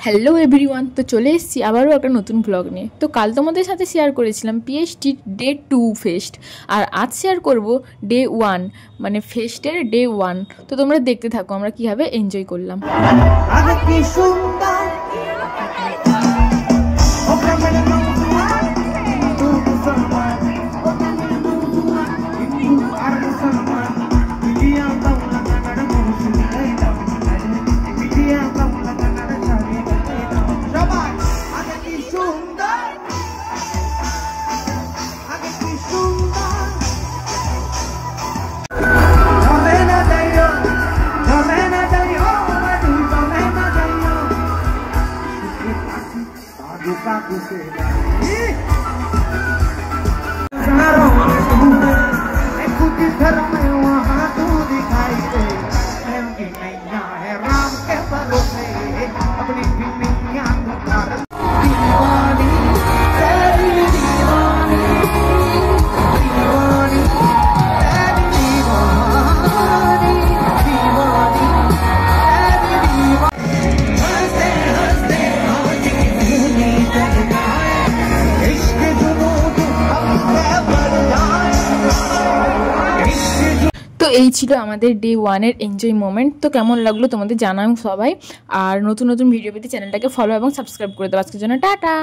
Hello everyone, তো চলে এসেছি আবারও একটা নতুন ব্লগ নিয়ে। তো কাল তোমাদের সাথে শেয়ার করেছিলাম পিএইচডি ডে 2 ফেস্ট, আর আজ শেয়ার করব ডে 1 মানে ফেস্টের ডে 1। তো তোমরা দেখতে থাকো আমরা কীভাবে এনজয় করলাম। তো এই ছিল আমাদের ডে 1-এর এনজয় মোমেন্ট। তো কেমন লাগলো তোমাদের জানাও সবাই, আর নতুন নতুন ভিডিও পেতে চ্যানেলটাকে ফলো এবং সাবস্ক্রাইব করে দাও। আজকের জন্য টাটা।